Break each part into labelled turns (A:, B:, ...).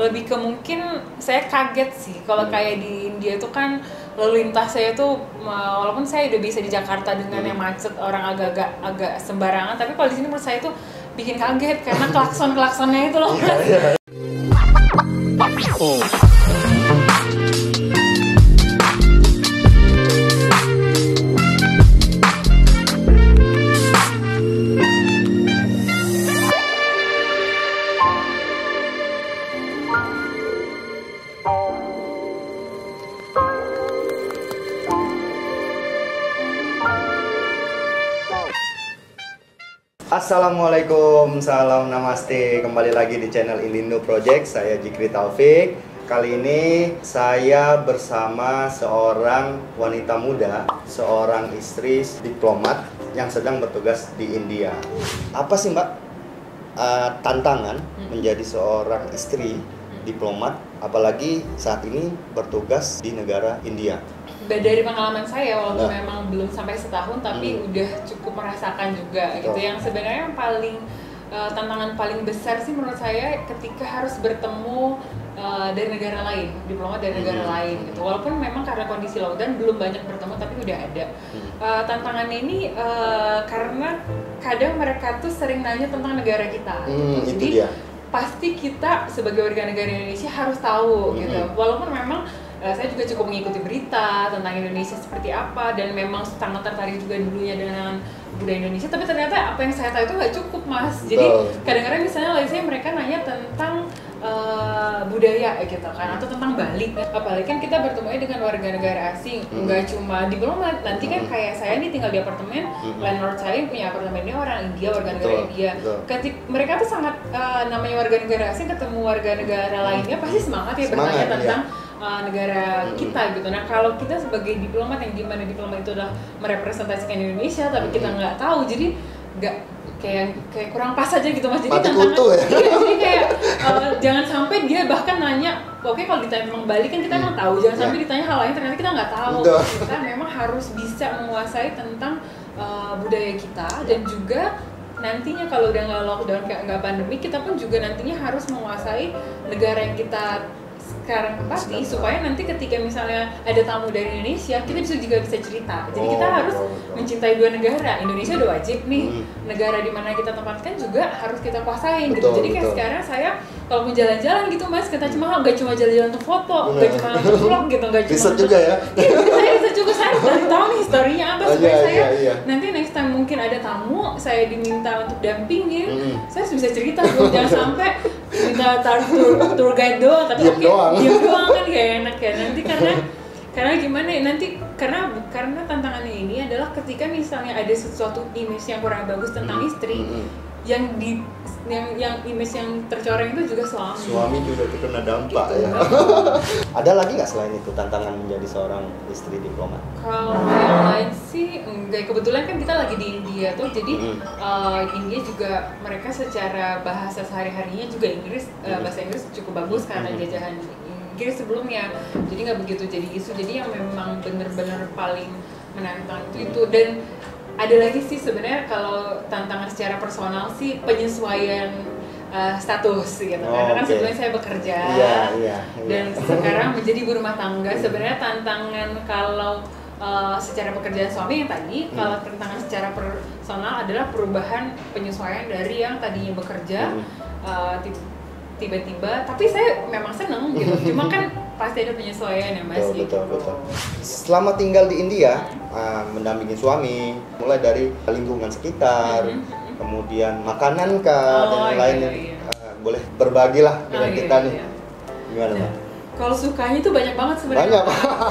A: lebih ke mungkin saya kaget sih kalau kayak di India itu kan lalu lintas saya tuh walaupun saya udah bisa di Jakarta dengan yang macet orang agak sembarangan, tapi kalau di sini menurut saya tuh bikin kaget karena klaksonnya itu loh.
B: Assalamualaikum, salam namaste. Kembali lagi di channel Indindo Project. Saya Jikri Taufik. Kali ini saya bersama seorang wanita muda, seorang istri diplomat yang sedang bertugas di India. Apa sih Mbak tantangan menjadi seorang istri diplomat, apalagi saat ini bertugas di negara India?
A: Dari pengalaman saya, walaupun memang belum sampai setahun, tapi udah cukup merasakan juga gitu. Yang sebenarnya yang paling tantangan paling besar sih menurut saya ketika harus bertemu dari negara lain, diplomat dari negara lain gitu. Walaupun memang karena kondisi lockdown belum banyak bertemu, tapi udah ada. Tantangannya ini karena kadang mereka tuh sering nanya tentang negara kita. Jadi pasti kita sebagai warga negara Indonesia harus tahu gitu. Walaupun memang saya juga cukup mengikuti berita tentang Indonesia seperti apa dan memang sangat tertarik juga dulunya dengan budaya Indonesia, tapi ternyata apa yang saya tahu itu nggak cukup, Mas. Jadi kadang-kadang misalnya mereka nanya tentang budaya gitu kan, atau tentang Bali, apalagi kan kita bertemu dengan warga negara asing, nggak cuma diplomat. Nanti kan kayak saya nih tinggal di apartemen, landlord saya punya apartemennya orang India, warga negara India. Mereka tuh sangat namanya warga negara asing ketemu warga negara lainnya pasti semangat ya bertanya tentang negara kita gitu. Nah kalau kita sebagai diplomat yang dimana diplomat itu adalah merepresentasikan Indonesia, tapi kita nggak tahu, jadi nggak kayak kurang pas aja gitu, Mas. Jadi tantangan, jadi kayak jangan sampai dia bahkan nanya, oke kalau ditanya tentang Bali kan kita emang tahu, jangan sampai ditanya hal lain ternyata kita nggak tahu. Kita memang harus bisa menguasai tentang budaya kita, dan juga nantinya kalau udah nggak lockdown, nggak pandemi, kita pun juga nantinya harus menguasai negara yang kita sekarang tempati, supaya nanti ketika misalnya ada tamu dari Indonesia, kita juga bisa cerita. Jadi kita harus mencintai dua negara. Indonesia udah wajib nih, negara di mana kita tempatkan juga harus kita kuasain gitu. Jadi kayak sekarang saya kalau mau jalan-jalan gitu, Mas, ke Taj Mahal, nggak cuma jalan-jalan untuk foto, nggak cuma untuk vlog gitu, nggak cuma
B: riset juga ya.
A: Saya riset juga, saya harus tahu nih historinya apa supaya saya nanti next time mungkin ada tamu, saya diminta untuk dampingin, saya bisa cerita tuh. Jangan sampai minta tour guide doang, tapi diam doang kan gak enak ya nanti, karena gimana ya nanti, karena tantangannya ini adalah ketika misalnya ada sesuatu image yang kurang bagus tentang istri, yang image yang tercoreng itu juga suami
B: juga terkena dampak gitu, ya. Ada lagi nggak selain itu tantangan menjadi seorang istri diplomat?
A: Kalau yang lain sih enggak, kebetulan kan kita lagi di India tuh, jadi India juga mereka secara bahasa sehari-harinya juga Inggris, bahasa Inggris cukup bagus karena jajahan Inggris sebelumnya, jadi nggak begitu jadi isu. Jadi yang memang benar-benar paling menantang itu. Dan ada lagi sih sebenarnya kalau tantangan secara personal sih penyesuaian status gitu, karena kan sebelumnya saya bekerja dan sekarang menjadi ibu rumah tangga. Sebenarnya tantangan kalau secara pekerjaan suami yang tadi, kalau tantangan secara personal adalah perubahan penyesuaian dari yang tadinya bekerja tiba-tiba, tapi saya memang seneng gitu, cuma kan pasti ada penyesuaian ya, Mas.
B: Betul. Selama tinggal di India, mendampingi suami, mulai dari lingkungan sekitar, kemudian makanan dan lain-lain, boleh berbagilah dengan kita nih. Gimana, Mbak?
A: Kalau sukanya tuh banyak banget sebenarnya.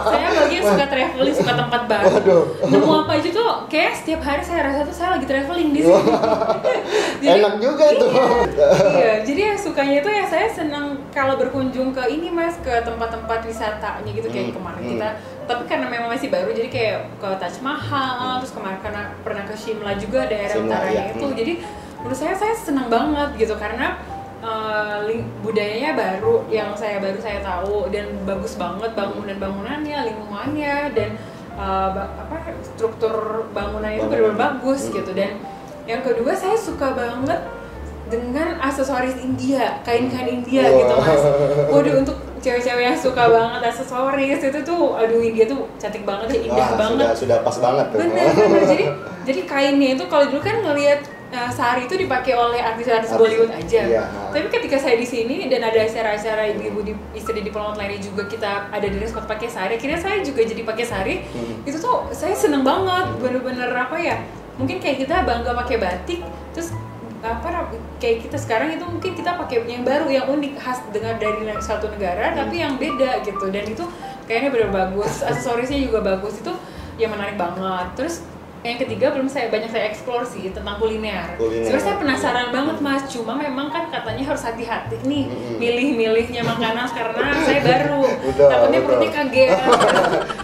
A: Saya bagi yang suka traveling, suka tempat baru. Nemu apa aja tuh, kayak setiap hari saya rasa tuh saya lagi traveling di sini.
B: Enak juga itu.
A: Iya, jadi yang sukanya itu ya saya senang kalau berkunjung ke ini, Mas, ke tempat-tempat wisatanya gitu, kayak kemarin kita. Tapi karena memang masih baru, jadi kayak ke Taj Mahal, terus kemarin karena pernah ke Shimla juga, daerah utaranya itu. Jadi menurut saya senang banget gitu, karena budayanya baru yang baru saya tahu, dan bagus banget bangunannya, lingkungannya, dan struktur bangunannya itu benar-benar bagus gitu. Dan yang kedua, saya suka banget dengan aksesoris India, kain-kain India gitu, Mas. Waduh, untuk cewek-cewek yang suka banget aksesoris itu tuh, aduh India tuh cantik banget ya, indah banget.
B: Sudah pas banget tuh.
A: Bener. Jadi kainnya itu kalau dulu kan ngelihat sari itu dipakai oleh artis-artis Bollywood aja.
B: Iya.
A: Tapi ketika saya di sini dan ada acara-acara ibu-ibu istri diplomat lainnya juga kita ada dress code pakai sari, akhirnya saya juga jadi pakai sari. Itu tuh saya seneng banget, bener-bener apa ya? Mungkin kayak kita bangga pakai batik, terus kayak kita sekarang itu mungkin kita pakai yang baru, yang unik, khas dengan dari satu negara tapi yang beda gitu, dan itu kayaknya bener bagus, aksesorisnya juga bagus, itu yang menarik banget. Terus yang ketiga belum banyak saya eksplor sih tentang kuliner. Sebenarnya saya penasaran banget Mas, cuma memang kan katanya harus hati-hati nih milih-milihnya makanan karena saya baru, takutnya perutnya kaget.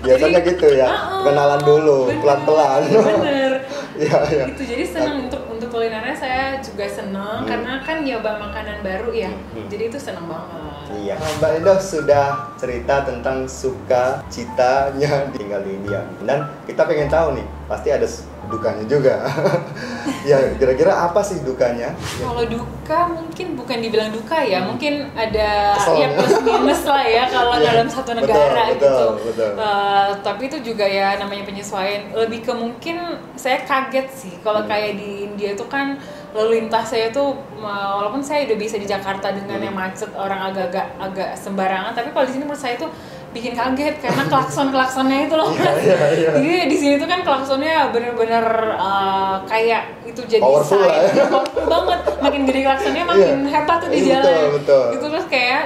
B: Biasanya jadi, gitu ya, kenalan dulu, pelan-pelan.
A: Bener.
B: Ya.
A: Gitu, jadi senang untuk kulinernya, saya juga senang karena kan nyoba makanan baru ya. Jadi itu senang banget.
B: Iya. Mbak Indah sudah cerita tentang suka citanya tinggal di India, dan kita pengen tahu nih, pasti ada dukanya juga. Ya, kira-kira apa sih dukanya?
A: Kalau duka mungkin bukan dibilang duka ya, mungkin ada ya plus minus lah ya kalau dalam satu negara
B: betul.
A: Tapi itu juga ya namanya penyesuaian. Lebih ke mungkin saya kaget sih kalau kayak di India itu kan lalu lintas saya tuh, walaupun saya udah bisa di Jakarta dengan yang macet orang agak sembarangan, tapi kalau di sini menurut saya tuh bikin kaget karena klakson-klaksonnya itu loh Mas.
B: Iya.
A: Jadi di sini tuh kan klaksonnya bener-bener kayak itu jadi
B: powerful
A: banget. Makin gede klaksonnya makin hebat tuh di jalan.
B: Betul.
A: Itu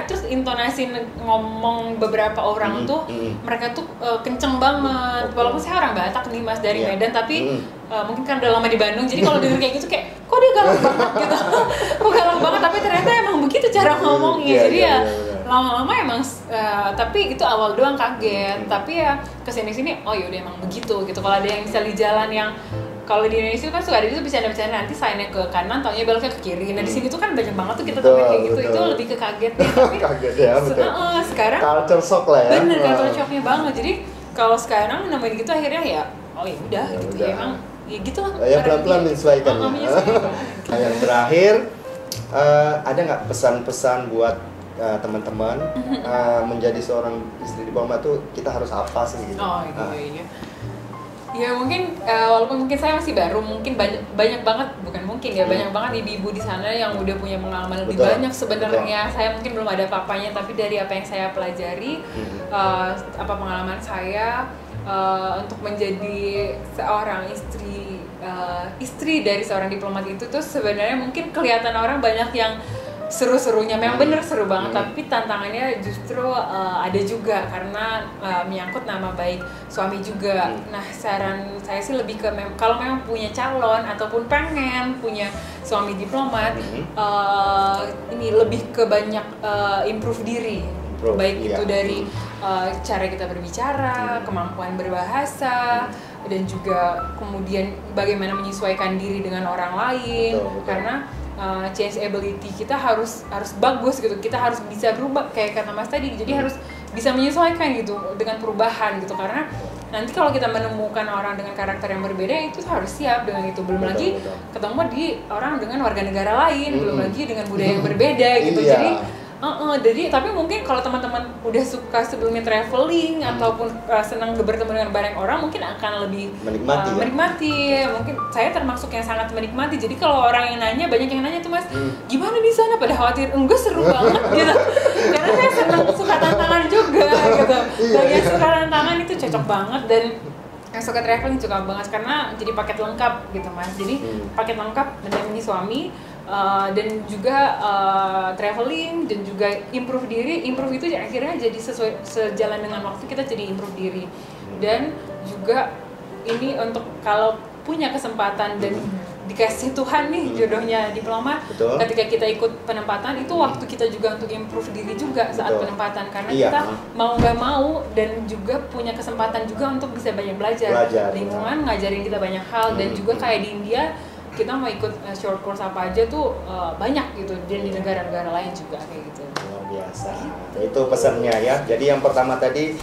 A: terus intonasi ngomong beberapa orang tuh mereka tuh kenceng banget. Walaupun saya orang Batak nih Mas dari Medan, tapi mungkin kan udah lama di Bandung, jadi kalau denger kayak gitu kayak kok dia galak banget gitu. Kok galak banget, tapi ternyata emang begitu cara ngomongnya. Jadi ya lama-lama emang tapi itu awal doang kaget, tapi ya kesini-sini oh yaudah emang begitu gitu. Kalau ada yang misal di jalan yang kalau di Indonesia kan suka ada itu bercanda-bercanda, nanti signnya ke kanan, taunya beloknya ke kiri. Nah di sini tuh kan banyak banget tuh kita temuin kayak gitu. Itu lebih ke kaget deh. Tapi
B: kaget ya, betul.
A: Sekarang
B: culture shock lah ya.
A: Bener, culture shocknya banget. Jadi kalau sekarang nemuin gitu akhirnya ya oh ya udah gitu ya, emang ya gitu lah.
B: Ya pelan-pelan menyesuaikan. Nah, yang terakhir ada nggak pesan-pesan buat teman-teman menjadi seorang istri diplomat tuh kita harus apa sih gitu?
A: Oh iya. Ya mungkin walaupun mungkin saya masih baru, mungkin banyak banget, bukan mungkin ya, banyak banget ibu-ibu di sana yang udah punya pengalaman lebih banyak sebenarnya. Saya mungkin belum ada apa-apanya, tapi dari apa yang saya pelajari, apa pengalaman saya untuk menjadi seorang istri dari seorang diplomat itu tuh sebenarnya mungkin kelihatan orang banyak yang seru-serunya, memang bener seru banget, tapi tantangannya justru ada juga karena menyangkut nama baik suami juga. Nah saran saya sih lebih ke kalau memang punya calon ataupun pengen punya suami diplomat, ini lebih ke banyak improve diri, baik itu dari cara kita berbicara, kemampuan berbahasa, dan juga kemudian bagaimana menyesuaikan diri dengan orang lain. Betul. Karena change ability kita harus bagus gitu, kita harus bisa berubah kayak kata Mas tadi, jadi harus bisa menyesuaikan gitu dengan perubahan gitu, karena nanti kalau kita menemukan orang dengan karakter yang berbeda itu harus siap dengan itu, belum lagi ketemu di orang dengan warga negara lain, belum lagi dengan budaya yang berbeda gitu. Jadi tapi mungkin kalau teman-teman udah suka sebelumnya traveling ataupun senang bertemu dengan banyak orang, mungkin akan lebih menikmati. Mungkin saya termasuk yang sangat menikmati. Jadi kalau orang yang nanya, banyak yang nanya tuh Mas, gimana di sana, pada khawatir, enggak seru banget gitu. Karena saya senang suka tantangan juga gitu. Bagian suka tantangan itu cocok banget, dan yang suka traveling juga banget karena jadi paket lengkap gitu Mas. Jadi paket lengkap mendampingi suami, dan juga traveling, dan juga improve diri. Improve itu akhirnya jadi sejalan dengan waktu, kita jadi improve diri. Dan juga ini untuk kalau punya kesempatan dan dikasih Tuhan nih jodohnya diplomat, ketika kita ikut penempatan itu waktu kita juga untuk improve diri juga saat penempatan, karena kita mau nggak mau dan juga punya kesempatan juga untuk bisa banyak belajar. Lingkungan ngajarin kita banyak hal, dan juga kayak di India kita mau ikut short course apa aja tuh banyak gitu, dan di negara-negara lain juga kayak gitu.
B: Luar biasa. Itu pesannya ya. Jadi yang pertama tadi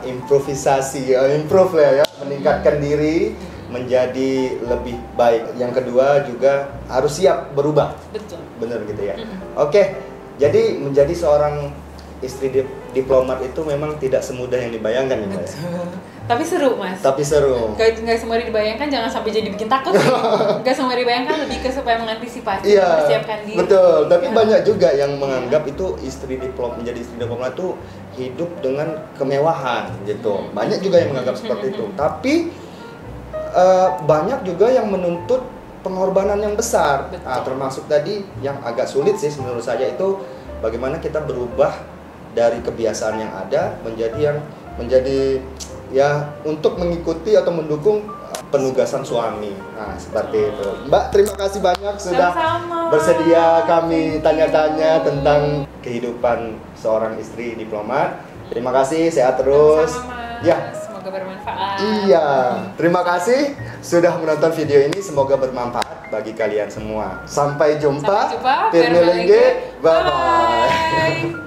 B: improve lah ya, meningkatkan diri menjadi lebih baik. Yang kedua juga harus siap berubah.
A: Betul.
B: Bener gitu ya. Oke. Jadi menjadi seorang istri diplomat itu memang tidak semudah yang dibayangkan ya, Mbak.
A: Tapi seru, Mas.
B: Tapi seru.
A: Nggak semua dibayangkan, jangan sampai jadi bikin takut sih. Nggak semua dibayangkan, lebih ke supaya mengantisipasi, mempersiapkan diri.
B: Betul, tapi banyak juga yang menganggap itu menjadi istri diplomat itu hidup dengan kemewahan gitu. Banyak juga yang menganggap seperti itu. Tapi banyak juga yang menuntut pengorbanan yang besar. Nah, termasuk tadi yang agak sulit sih menurut saya itu bagaimana kita berubah dari kebiasaan yang ada menjadi ya untuk mengikuti atau mendukung penugasan suami. Nah, seperti itu. Mbak, terima kasih banyak sudah bersedia kami tanya-tanya tentang kehidupan seorang istri diplomat. Terima kasih, sehat terus.
A: Ya, semoga bermanfaat.
B: Iya, terima kasih sudah menonton video ini. Semoga bermanfaat bagi kalian semua. Sampai jumpa.
A: Bye bye.